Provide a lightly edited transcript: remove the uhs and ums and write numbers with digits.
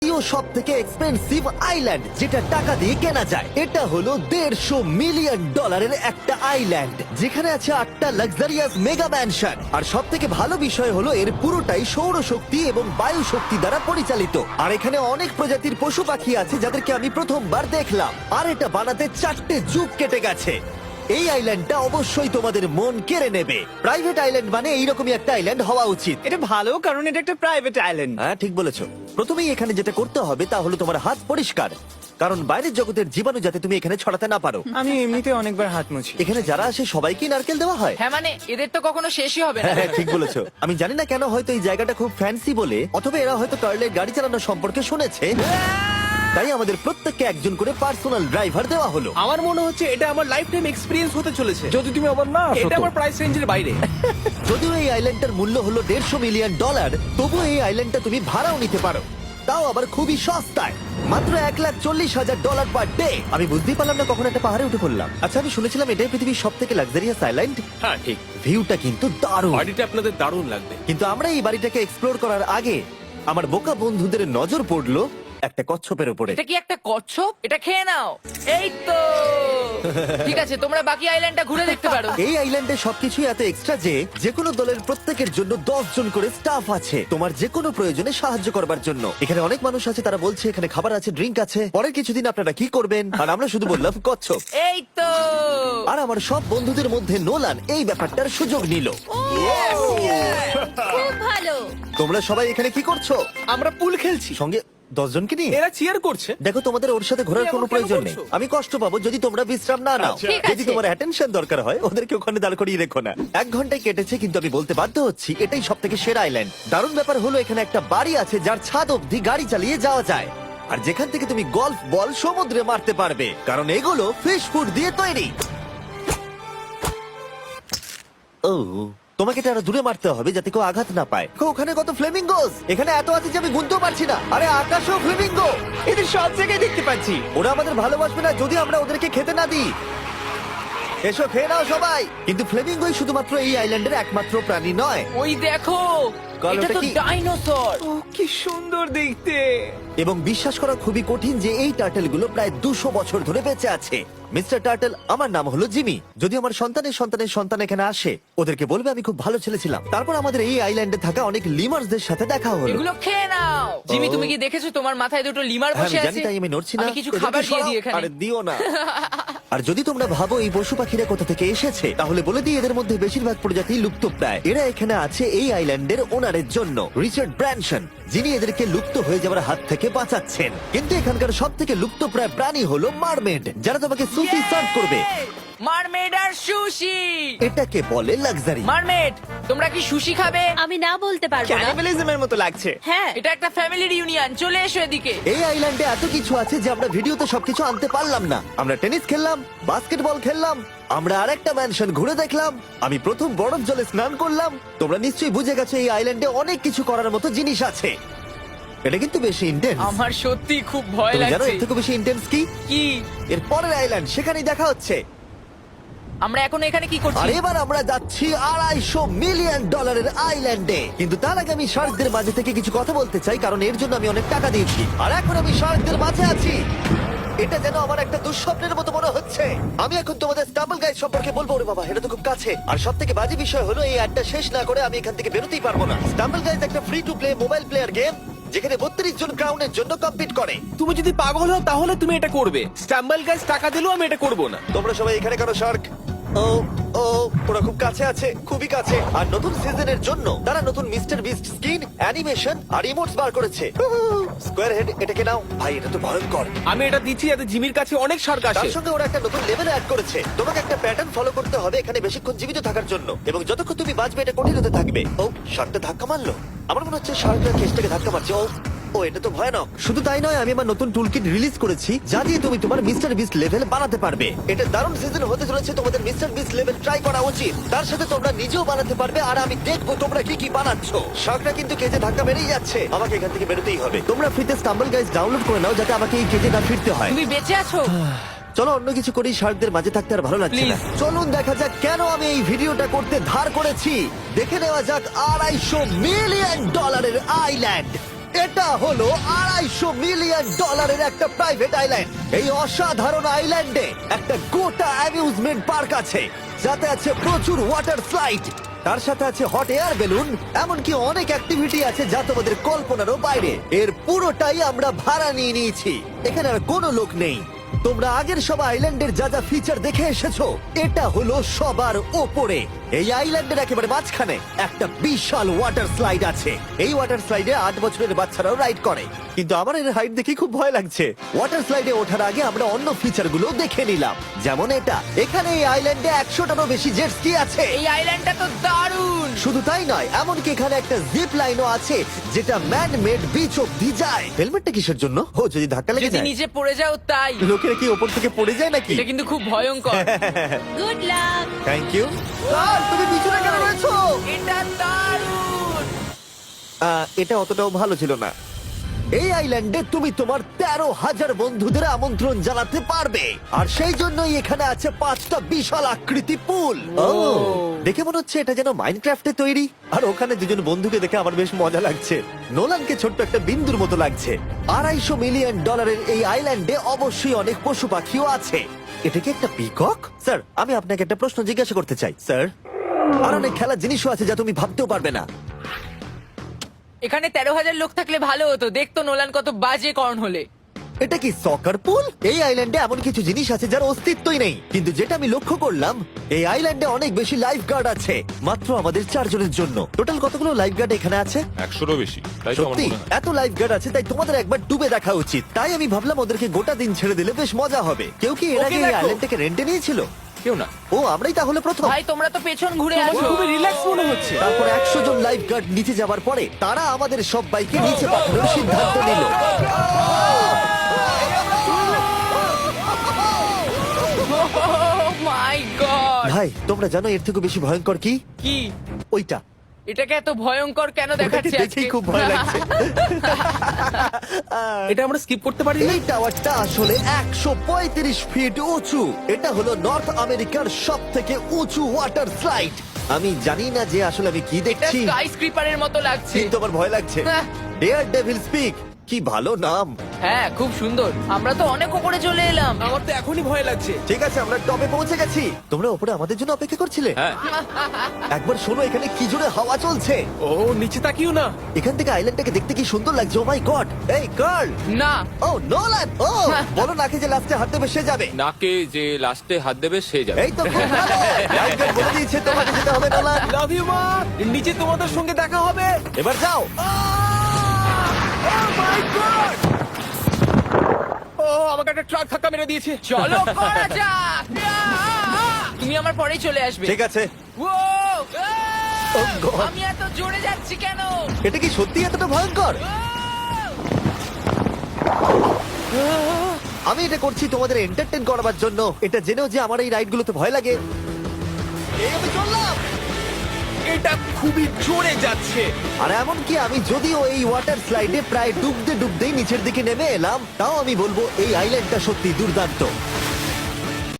সব থেকে expensive island যেটা টাকা দিয়ে কেনা যায়। এটা হলো $150 মিলিয়ন একটা আইল্যান্ড যেখানে আছে 8টা লাক্সারিয়াস মেগা ম্যানশন। আর সব থেকে ভালো বিষয় হলো এর পুরোটাই সৌরশক্তি এবং বায়ু শক্তি দ্বারা পরিচালিত। আর এখানে অনেক প্রজাতির পশু পাখি আছে যাদেরকে আমি প্রথমবার দেখলাম। আর এটা বানাতে 4টে যুগ কেটে গেছে। এই আইল্যান্ডটা অবশ্যই তোমাদের মন কেড়ে নেবে। প্রাইভেট আইল্যান্ড মানে এইরকমই একটা আইল্যান্ড হওয়া উচিত। এটা ভালো, কারণ এটা একটা প্রাইভেট আইল্যান্ড। হ্যাঁ, ঠিক বলেছো। প্রথমেই এখানে যেটা করতে হবে তা হলো তোমার হাত পরিষ্কার, কারণ বাইরের জগতের জীবাণু যাতে তুমি এখানে ছড়াতে না পারো। আমি এমনিতে অনেকবার হাত মুছি। এখানে যারা আসে সবাইকেই নারকেল দেওয়া হয়। হ্যাঁ মানে এদের তো কখনো শেষই হবে না। হ্যাঁ, ঠিক বলেছো। আমি জানি না কেন, হয়তো এই জায়গাটা খুব ফ্যান্সি বলে, অথবা এরা হয়তো কার্লের গাড়ি চালানো সম্পর্কে শুনেছে, তাই আমাদের প্রত্যেককে একজন করে পার্সোনাল ড্রাইভার দেওয়া হলো। আমার মনে হচ্ছে এটা আমার লাইফ টাইম এক্সপিরিয়েন্স হতে চলেছে। যদি তুমি আবার না আসো এটা তো। আমার প্রাইস রেঞ্জের বাইরে। যদিও এই আইল্যান্ডটার মূল্য হলো $150 মিলিয়ন, তবুও এই আইল্যান্ডটা তুমি ভাড়াও নিতে পারো, তাও আবার খুবই সস্তায়, মাত্র $1,40,000 পার ডে। আমি বুঝতেই পারলাম না কখন একটা পাহাড়ে উঠে পড়লাম। আচ্ছা, আমি শুনেছিলাম এটাই পৃথিবীর সব থেকে লাক্সারিয়াস আইল্যান্ড। হ্যাঁ ঠিক, ভিউটা কিন্তু দারুণ। বাড়িটা আপনাদের দারুণ লাগবে। কিন্তু আমরা এই বাড়িটাকে এক্সপ্লোর করার আগে আমার বোকা বন্ধুদের নজর পড়লো একটা কচ্ছপের উপরে। এটা কি একটা কচ্ছপ? এটা খেয়ে নাও। এই তো ঠিক আছে, তোমরা বাকি আইল্যান্ডটা ঘুরে দেখতে পারো। এই আইল্যান্ডে সবকিছু এত এক্সট্রা যে কোনো দলের প্রত্যেকের জন্য 10 জন করে স্টাফ আছে তোমার যে কোনো প্রয়োজনে সাহায্য করবার জন্য। এখানে অনেক মানুষ আছে, তারা বলছে এখানে খাবার আছে, ড্রিঙ্ক আছে, পরের কিছুদিন আপনারা কি করবেন, আর আমরা শুধু বললাম কচ্ছপ। এই তো আর আমার সব বন্ধুদের মধ্যে নোলান এই ব্যাপারটার সুযোগ নিল। খুব ভালো। তোমরা সবাই এখানে কি করছো? আমরা পুল খেলছি, সঙ্গে 10 জনকে নিয়ে? এরা চিয়ার করছে। দেখো, তোমাদের ওর সাথে ঘোরার তুমি কোনো এমন কেন প্রয়োজন নেই। করছো? আমি কষ্ট পাবো যদি তোমরা বিশ্রাম না নাও। আচ্ছা। ঠিক যদি আছে। তোমার অ্যাটেনশন দরকার হয়, ওদেরকে ওখানে দাঁড় করিয়ে রেখো না। 1 ঘন্টায় কেটেছে, কিন্তু আমি বলতে বাধ্য হচ্ছি এটাই সব থেকে সেরা আইল্যান্ড। দারুণ ব্যাপার হলো এখানে একটা বাড়ি আছে যার ছাদ অবধি গাড়ি চালিয়ে যাওয়া যায়, আর যেখান থেকে তুমি গলফ বল সমুদ্রে মারতে পারবে, কারণ এগুলো ফিশ ফুড দিয়ে তৈরি। ও, তোমাকে এটা আরো দূরে মারতে হবে যাতে কেউ আঘাত না পায়। ওখানে কত ফ্লেমিঙ্গোস! এখানে এত আছে যে আমি গুনতেও পারছি না। আরে আকাশও ফ্লেমিঙ্গো! এদের সব জায়গায় দেখতে পাচ্ছি। ওরা আমাদের ভালোবাসবে না যদি আমরা ওদেরকে খেতে না দিই। এসো, খেয়ে নাও সবাই। কিন্তু ফ্লেমিঙ্গোই শুধুমাত্র এই আইল্যান্ডের একমাত্র প্রাণী নয়। ওই দেখো, কাল এটা ওটা তো কি? ডাইনোসর। ও কি সুন্দর দেখতে। এবং বিশ্বাস করা খুবই কঠিন যে এই টার্টেলগুলো প্রায় 200 বছর ধরে বেঁচে আছে। মিস্টার টার্টেল, আমার নাম হলো জিমি। যদি আমার সন্তানের সন্তানের সন্তান এখানে আসে, ওদেরকে বলবে আমি খুব ভালো ছেলে ছিলাম। তারপর আমাদের এই আইল্যান্ডে থাকা অনেক লিমার্সদের সাথে দেখা হলো। এগুলো খেয়ে নাও। জিমি, তুমি কি দেখেছো তোমার মাথায় দুটো লিমার হ্যাঁ, বসে আমি জানি, আছে? তাই আমি নড়ছি না। আমি কিছু এদেরকে খাবার দিয়ে সরাও। দিই এখানে। আরে দিও না। আর যদি তোমরা ভাবো এই পশু পাখিরা কোথা থেকে এসেছে, তাহলে বলে দিই এদের মধ্যে বেশিরভাগ প্রজাতি লুপ্তপ্রায়। এরা এখানে আছে এই আইল্যান্ডের ওনারের জন্য, রিচার্ড ব্র্যানসন, যিনি এদেরকে লুপ্ত হয়ে যাওয়ার হাত থেকে বাঁচাচ্ছেন। কিন্তু এখানকার সব থেকে লুপ্তপ্রায় প্রাণী হলো মারমেড, যারা তোমাকে সুশি সার্ভ করবে। মারমেড আর সুশি। এটাকে বলে লাক্সারি। মারমেড, তোমরা কি সুশি খাবে? আমি না বলতে পারবো না। ক্যানিবালিজমের মতো লাগছে। হ্যাঁ, এটা একটা ফ্যামিলি রিউনিয়ন, চলে এসো এদিকে। এই আইল্যান্ডে এত কিছু আছে যে আমরা ভিডিওতে সবকিছু আনতে পারলাম না। আমরা টেনিস খেললাম, বাস্কেটবল খেললাম, আমরা আরেকটা ম্যানশন ঘুরে দেখলাম, আমি প্রথম বরফ জলে স্নান করলাম। তোমরা নিশ্চয়ই বুঝে গেছো এই আইল্যান্ডে অনেক কিছু করার মতো জিনিস আছে। এটা কিন্তু বেশি ইন্টেন্স। আমার সত্যি খুব ভয় তুমি জানো লাগছে। এর থেকে বেশি ইন্টেন্স কি? কি? এর পরের আইল্যান্ড, সেখানেই দেখা হচ্ছে। আমরা এখন এখানে কি আর করছি? এবার আমরা যাচ্ছি $250 মিলিয়ন আইল্যান্ডে। কিন্তু তার আগে আমি শার্কদের মাঝে থেকে কিছু কথা বলতে চাই, কারণ এর জন্য আমি অনেক টাকা দিয়েছি। আর এখন আমি শার্কদের মাঝে আছি। এটা যেন আমার একটা দুঃস্বপ্নের মতো মনে হচ্ছে। আমি এখন তোমাদের স্টাম্বল গাইড সম্পর্কে বলবো। ওরে বাবা, এটা তো খুব কাছে। আর সব থেকে বাজে বিষয় হলো এই অ্যাডটা শেষ না করে আমি এখান থেকে বেরোতেই পারবো না। স্টাম্বল গাইড একটা free to play mobile player game, যেখানে 32 জন ক্রাউনের জন্য কম্পিট করে। তুমি যদি পাগল হও তাহলে তুমি এটা করবে। স্ট্যাম্বল গাইজ টাকা দিলেও আমি এটা করব না। তোমরা সবাই এখানে কেন শার্ক? ও ও, ওরা খুব কাছে আছে, খুবই কাছে। আর নতুন সিজনের জন্য তারা নতুন মিস্টার বিস্ট স্কিন, অ্যানিমেশন আর ইমোটস বার করেছে। স্কোয়ার হেড, এটাকে নাও ভাই, এটা তো ভয়ঙ্কর। আমি এটা দিচ্ছি যাতে জিমির কাছে অনেক সার্ক তার আসে। সঙ্গে ওরা একটা নতুন লেভেল অ্যাড করেছে। তোমাকে একটা প্যাটার্ন ফলো করতে হবে এখানে বেশিক্ষণ জীবিত থাকার জন্য, এবং যতক্ষণ তুমি বাঁচবে এটা কঠিন হতে থাকবে। ও, শার্কটা ধাক্কা মারলো। আমার মনে হচ্ছে শার্কটা কেসটাকে ধাক্কা মারছে। ও ও, এটা তো ভয়ানক। শুধু তাই নয়, আমি আমার নতুন টুলকিট রিলিজ করেছি যা দিয়ে তুমি তোমার মিস্টার বিস্ট লেভেল বানাতে পারবে। এটা দারুণ সিজন হতে চলেছে, তোমাদের মিস্টার বিস্ট লেভেল ট্রাই করা উচিত। তার সাথে তোমরা নিজেও বানাতে পারবে, আর আমি দেখবো তোমরা কি কি বানাচ্ছ। শার্কটা কিন্তু কেজে ধাক্কা মেরেই যাচ্ছে, আমাকে এখান থেকে বেরোতেই হবে। তোমরা ফ্রিতে স্টাম্বল গাইজ ডাউনলোড করে নাও যাতে আমাকে এই কেজে না ফিরতে হয়। তুমি বেঁচে আছো? চলো অন্য কিছু করি, শার্কদের মাঝে থাকতে আর ভালো লাগছে না। Please. চলুন দেখা যাক কেন আমি এই ভিডিওটা করতে ধার করেছি। দেখে নেওয়া যাক $250 মিলিয়ন আইল্যান্ড। এটা হলো $250 মিলিয়ন একটা প্রাইভেট আইল্যান্ড। এই অসাধারণ আইল্যান্ডে একটা গোটা অ্যামিউজমেন্ট পার্ক আছে, যাতে আছে প্রচুর ওয়াটার স্লাইড, তার সাথে আছে হট এয়ার বেলুন, এমনকি অনেক অ্যাক্টিভিটি আছে যা তোমাদের কল্পনারও বাইরে। এর পুরোটাই আমরা ভাড়া নিয়ে নিয়েছি। এখানে আর কোনো লোক নেই। তোমরা আগের সব আইল্যান্ডের যা যা ফিচার দেখে এসেছো, এটা হলো সবার ওপরে। এই আইল্যান্ডের একেবারে মাঝখানে একটা বিশাল ওয়াটার স্লাইড আছে। এই ওয়াটার স্লাইডে 8 বছরের বাচ্চারাও রাইড করে, কিন্তু আমার এর হাইট দেখে খুব ভয় লাগছে। ওয়াটার স্লাইডে ওঠার আগে আমরা অন্য ফিচার গুলো দেখে নিলাম, যেমন এটা। এখানে এই আইল্যান্ডে 100টারও বেশি জেট স্কি আছে। এই আইল্যান্ডটা তো দারুণ। শুধু তাই নয়, এমনকি এখানে একটা জিপ লাইনও আছে, যেটা ম্যান মেড বিচ অব্দি যায়। হেলমেটটা কিসের জন্য? ও যদি ধাক্কা লেগে যদি যায়। নিচে পড়ে যাও তাই। লোকেরা কি ওপর থেকে পড়ে যায় নাকি? এটা কিন্তু খুব ভয়ঙ্কর। Good luck. Thank you. তুমি পিছনে কেন রয়েছো? এটা দারুণ। এটা অতটাও ভালো ছিল না। এই আইল্যান্ডে তুমি তোমার 13,000 বন্ধুদের আমন্ত্রণ জানাতে পারবে, আর সেই জন্যই এখানে আছে 5টা বিশাল আকৃতি পুল। দেখে মনে হচ্ছে এটা যেন মাইনক্রাফটে তৈরি। আর ওখানে দুজন বন্ধুকে দেখে আমার বেশ মজা লাগছে। নোলানকে ছোট্ট একটা বিন্দুর মতো লাগছে। $250 মিলিয়ন এই আইল্যান্ডে অবশ্যই অনেক পশু পাখিও আছে। এটা কি একটা পিকক? স্যার, আমি আপনাকে একটা প্রশ্ন জিজ্ঞাসা করতে চাই স্যার। আর অনেক খেলার জিনিসও আছে যা তুমি ভাবতেও পারবে না। এখানে 13,000 লোক থাকলে ভালো হতো। দেখতো নোলান কত বাজে কর্ন হলে। এটা কি সকার পুল? এই আইল্যান্ডে এমন কিছু জিনিস আছে যার অস্তিত্বই নেই, কিন্তু যেটা আমি লক্ষ্য করলাম, এই আইল্যান্ডে অনেক বেশি লাইফ গার্ড আছে, মাত্র আমাদের 4 জনের জন্য। টোটাল কতগুলো লাইফ গার্ড এখানে আছে? 100-রও বেশি, তাই তো আমার সত্যি মনে হয়। এত লাইফ গার্ড আছে, তাই তোমাদের একবার ডুবে দেখা উচিত। তাই আমি ভাবলাম ওদেরকে গোটা দিন ছেড়ে দিলে বেশ মজা হবে। কেউ কি এর ওকে আগে এই দেখো। আইল্যান্ডটাকে রেন্টে নিয়েছিল? কেউ না। ও, আমরাই তাহলে প্রথম। ভাই তোমরা তো পেছন ঘুরে আমার আসো। খুবই রিল্যাক্স মনে হচ্ছে। তারপর 100 জন লাইফ গার্ড নিচে যাবার পরে তারা আমাদের সবাইকে নিচে পাঠানোর সিদ্ধান্ত নিল। মাই গড। ভাই, তোমরা জানো এর থেকে বেশি ভয়ঙ্কর কি? কি? ওইটা। এটাকে এত ভয়ঙ্কর কেন ওটাকে দেখাচ্ছে আজকে? দেখেই খুব ভয় লাগছে। এটা আমরা স্কিপ করতে পারি না। এই টাওয়ারটা আসলে 135 ফিট উঁচু। এটা হলো নর্থ আমেরিকার সব থেকে উঁচু ওয়াটার স্লাইড। আমি জানি না যে আসলে আমি কি এটা দেখছি, স্কাই স্ক্রিপারের মতো লাগছে। কিন্তু আমার ভয় লাগছে। হ্যাঁ। ডেয়ার ডেভিল স্পিক, কি ভালো নাম। হ্যাঁ, খুব সুন্দর। আমরা তো অনেক উপরে চলে এলাম। আমার তো এখনই ভয় লাগছে। ঠিক আছে, আমরা টপে পৌঁছে গেছি। তোমরা উপরে আমাদের জন্য অপেক্ষা করছিলে? হ্যাঁ, একবার শোনো, এখানে কি জোরে হাওয়া চলছে। ও নিচে তাকিও না। এখান থেকে আইল্যান্ডটাকে দেখতে কি সুন্দর লাগছে। ও মাই গড। এই গার্ল। না, ও নোলান। ও বলো নাকি যে লাস্টে হাত দেবে সে যাবে। নাকে যে লাস্টে হাত দেবে সে যাবে। এই তো খুব ভালো। লাইফগার্ড বলে দিয়েছে তোমাকে যেতে হবে নোলান। লাভ ইউ মা। নিচে তোমাদের সঙ্গে দেখা হবে। এবার যাও। ও আমাকে একটা ট্রাক ধাক্কা মেরে দিয়েছে। চলো করা যাক। তুমি আমার পরেই চলে আসবে। ঠিক আছে। ও, Oh God! আমি এত জোরে যাচ্ছি কেন? এটা কি সত্যি এতটা ভয়ঙ্কর? আমি এটা করছি তোমাদের এন্টারটেইন করার জন্য। এটা জেনেও যে আমার এই রাইডগুলোতে ভয় লাগে। এই আমি চললাম। এটা খুবই জোরে যাচ্ছে। আর এমনকি আমি যদিও এই ওয়াটার স্লাইডে প্রায় ডুবতে ডুবতেই নিচের দিকে নেমে এলাম, তাও আমি বলবো এই আইল্যান্ডটা সত্যি দুর্দান্ত।